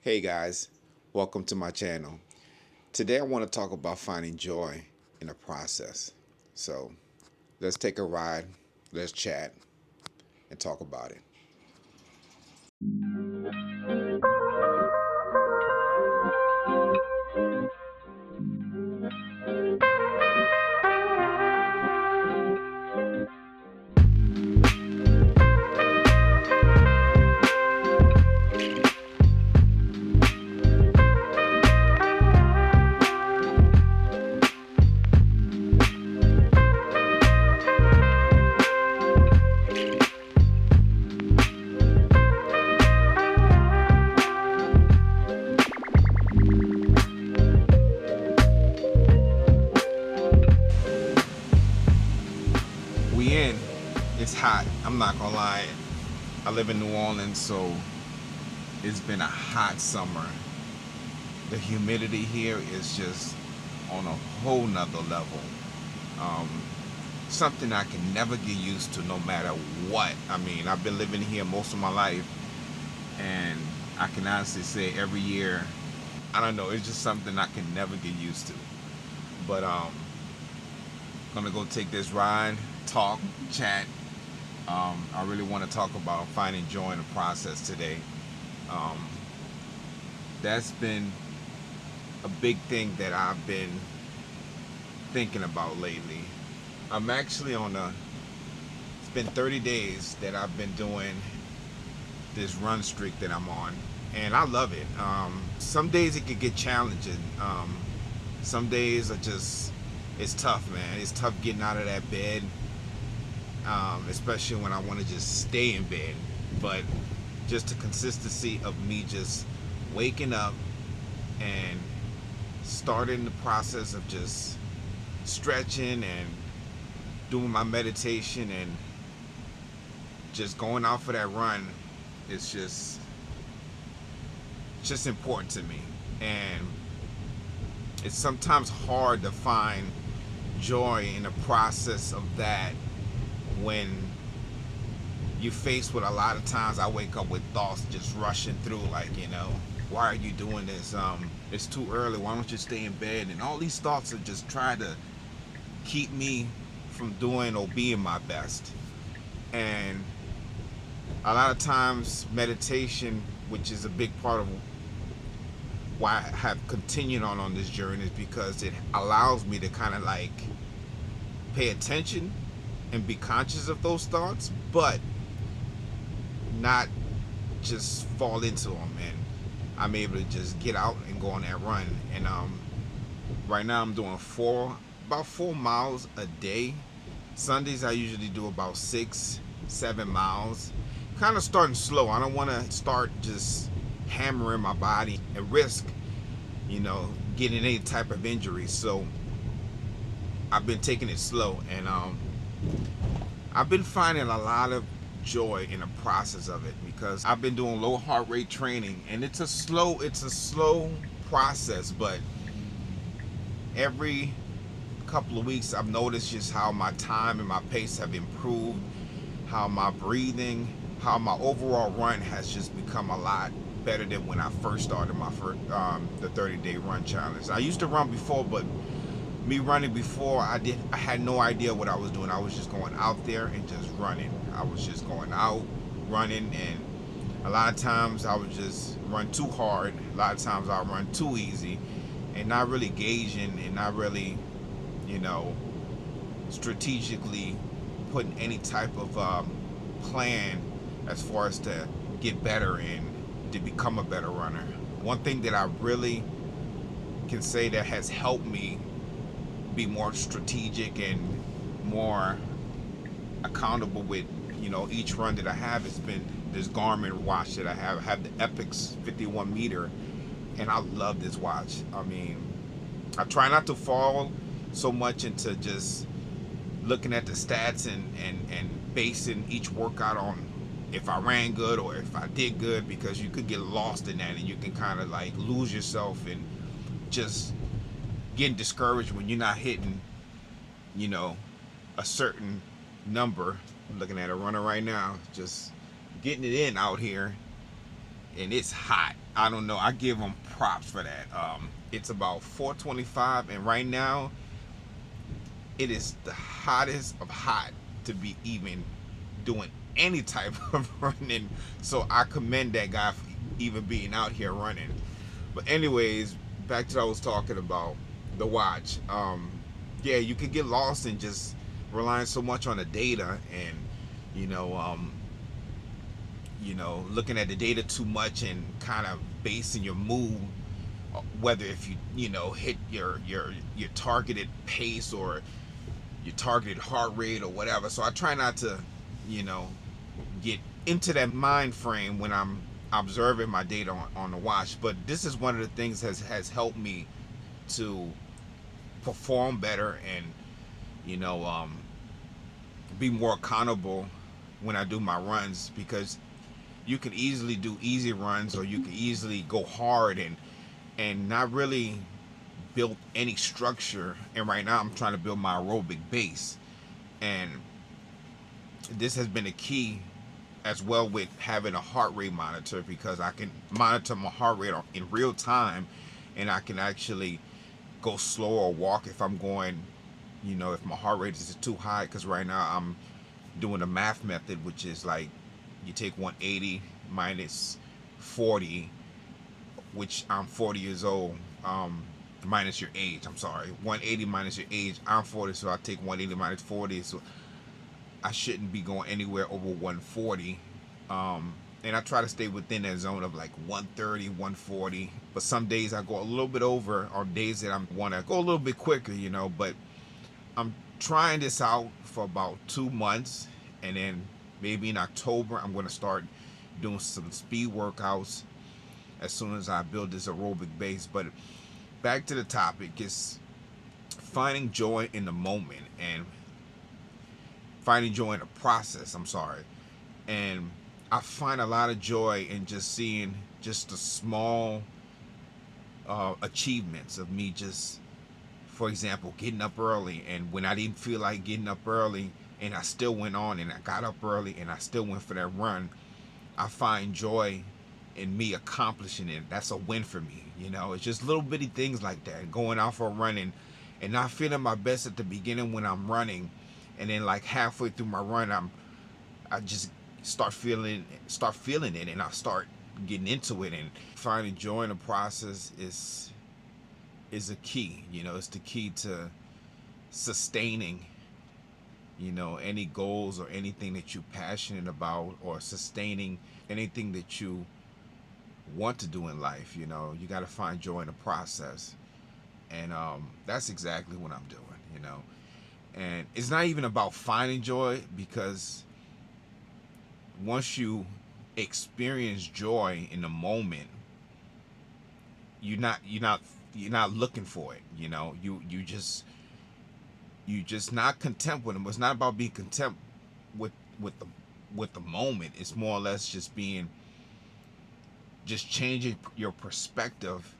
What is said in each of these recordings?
Hey guys, welcome to my channel. Today I want to talk about finding joy in the process. So let's take a ride, let's chat, and talk about it. We in. It's hot. I'm not gonna lie. I live in New Orleans, so it's been a hot summer. The humidity here is just on a whole nother level. Um, Something I can never get used to no matter what. I mean, I've been living here most of my life, and I can honestly say every year, I don't know, it's just something I can never get used to. But gonna go take this ride, talk, chat. I really want to talk about finding joy in the process today. Um, that's been a big thing that I've been thinking about lately. I'm actually on a. It's been 30 days that I've been doing this run streak that I'm on, and I love it. Some days it could get challenging. Some days are just, it's tough, man. It's tough getting out of that bed, especially when I want to just stay in bed. But just the consistency of me just waking up and starting the process of just stretching and doing my meditation and just going out for that run is just important to me. And it's sometimes hard to find joy in the process of that when you're faced with a lot of times I wake up with thoughts just rushing through, like, why are you doing this? It's too early. Why don't you stay in bed? And all these thoughts are just trying to keep me from doing or being my best. And a lot of times meditation, which is a big part of why I have continued on this journey, is because it allows me to kind of like pay attention and be conscious of those thoughts, but not just fall into them. And I'm able to just get out and go on that run. And right now I'm doing about 4 miles a day. Sundays I usually do about 6-7 miles. Kind of starting slow. I don't want to start just hammering my body and risk, getting any type of injury. So I've been taking it slow, and I've been finding a lot of joy in the process of it because I've been doing low heart rate training, and it's a slow process, but every couple of weeks I've noticed just how my time and my pace have improved, how my breathing, how my overall run has just become a lot better than when I first started my the 30-day run challenge. I used to run before, but me running before, I had no idea what I was doing. I was just going out there and just running. I was just going out, running, and a lot of times I would just run too hard. A lot of times I would run too easy and not really gauging and not really, strategically putting any type of plan as far as to get better and to become a better runner. One thing that I really can say that has helped me be more strategic and more accountable with each run that I have has been this Garmin watch that I have. I have the Epix 51 meter, and I love this watch. I mean, I try not to fall so much into just looking at the stats and basing each workout on if I ran good or if I did good, because you could get lost in that and you can kind of like lose yourself and just getting discouraged when you're not hitting, a certain number. I'm looking at a runner right now, just getting it in out here, and it's hot. I don't know. I give them props for that. It's about 4:25, and right now it is the hottest of hot to be even doing any type of running. So I commend that guy for even being out here running. But anyways, back to what I was talking about, the watch. Yeah, you could get lost in just relying so much on the data, and you know, um, looking at the data too much and kind of basing your mood, whether if you hit your targeted pace or your targeted heart rate or whatever. So I try not to, you know, get into that mind frame when I'm observing my data on the watch. But this is one of the things has helped me to perform better and you know um, be more accountable when I do my runs, because you can easily do easy runs or you can easily go hard and not really build any structure. And right now I'm trying to build my aerobic base, and this has been a key as well with having a heart rate monitor, because I can monitor my heart rate in real time, and I can actually go slow or walk if I'm going, if my heart rate is too high. Because right now I'm doing the math method, which is like you take 180 minus 40, which I'm 40 years old, minus your age. I'm sorry, 180 minus your age. I'm 40, so I take 180 minus 40. So I shouldn't be going anywhere over 140. And I try to stay within that zone of like 130, 140. But some days I go a little bit over, or days that I want to go a little bit quicker, But I'm trying this out for about 2 months, and then maybe in October I'm going to start doing some speed workouts as soon as I build this aerobic base. But back to the topic, is finding joy in the moment and finding joy in the process. I'm sorry. And I find a lot of joy in just seeing just the small achievements of me, just, for example, getting up early, and when I didn't feel like getting up early and I still went on and I got up early and I still went for that run, I find joy in me accomplishing it. That's a win for me. It's just little bitty things like that. Going out for a run and not feeling my best at the beginning when I'm running, and then like halfway through my run, I just start feeling it, and I start getting into it, and finding joy in the process is a key. It's the key to sustaining, any goals or anything that you're passionate about, or sustaining anything that you want to do in life. You got to find joy in the process, and that's exactly what I'm doing. And it's not even about finding joy, because once you experience joy in the moment, you're not looking for it. You just not content with them. It's not about being content with with the with the moment. It's more or less just changing your perspective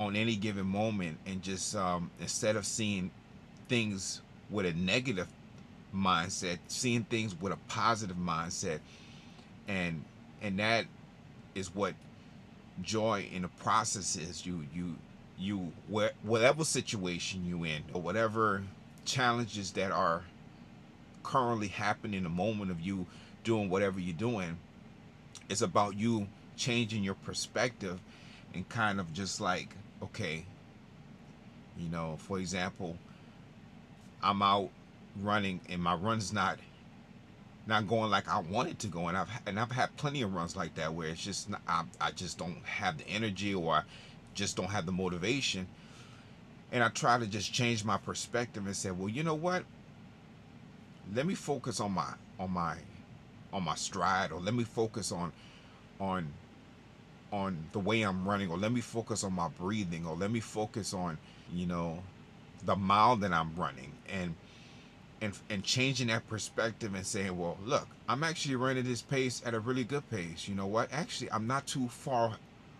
on any given moment, and just instead of seeing things with a negative mindset, seeing things with a positive mindset. And and that is what joy in the process is. Whatever situation you in, or whatever challenges that are currently happening in the moment of you doing whatever you're doing, it's about you changing your perspective, and kind of just like, okay, for example, I'm out running and my run's not going like I want it to go, and I've had plenty of runs like that where it's just not, I just don't have the energy, or I just don't have the motivation. And I try to just change my perspective and say, well, you know what? Let me focus on my stride, or let me focus on the way I'm running, or let me focus on my breathing, or let me focus on you know the mile that I'm running, and changing that perspective and saying, well, look, I'm actually running this pace at a really good pace. You know what? Actually, I'm not too far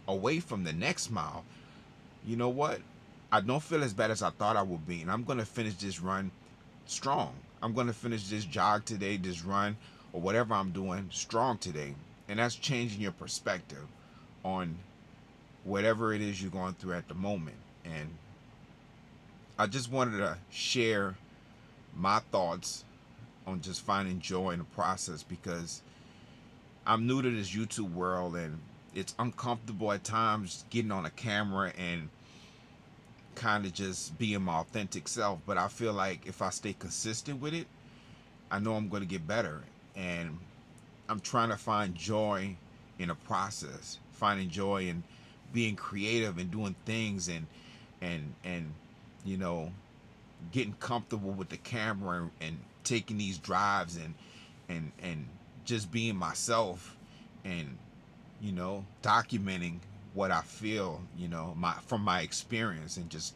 away from the next mile. You know what? I don't feel as bad as I thought I would be, and I'm going to finish this run strong. I'm going to finish this jog today, this run, or whatever I'm doing strong today. And that's changing your perspective on whatever it is you're going through at the moment. And I just wanted to share my thoughts on just finding joy in the process, because I'm new to this YouTube world and it's uncomfortable at times getting on a camera and kind of just being my authentic self. But I feel like if I stay consistent with it, I know I'm going to get better. And I'm trying to find joy in a process, finding joy in being creative and doing things, and you know, getting comfortable with the camera and taking these drives and just being myself, and you know, documenting what I feel, you know, from my experience, and just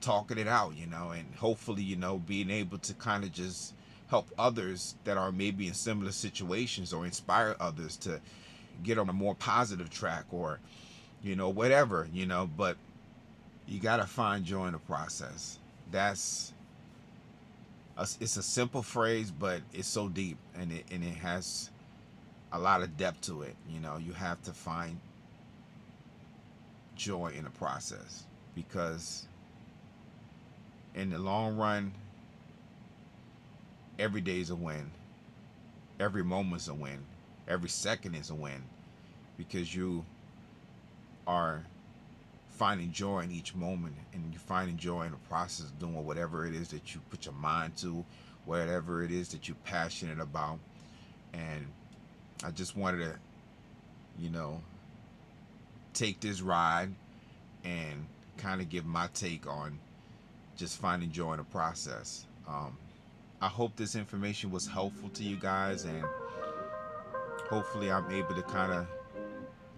talking it out, you know, and hopefully, you know, being able to kind of just help others that are maybe in similar situations, or inspire others to get on a more positive track, or you know, whatever, you know. But you got to find joy in the process. It's a simple phrase, but it's so deep, and it has a lot of depth to it. You know, you have to find joy in the process, because in the long run, every day is a win. Every moment's a win. Every second is a win, because you are finding joy in each moment, and you're finding joy in the process of doing whatever it is that you put your mind to, whatever it is that you're passionate about. And I just wanted to, you know, take this ride and kind of give my take on just finding joy in the process. I hope this information was helpful to you guys, and hopefully I'm able to kind of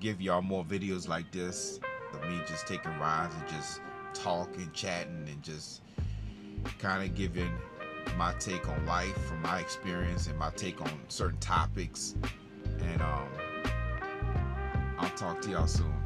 give y'all more videos like this of me just taking rides and just talking, chatting, and just kind of giving my take on life from my experience and my take on certain topics. And I'll talk to y'all soon.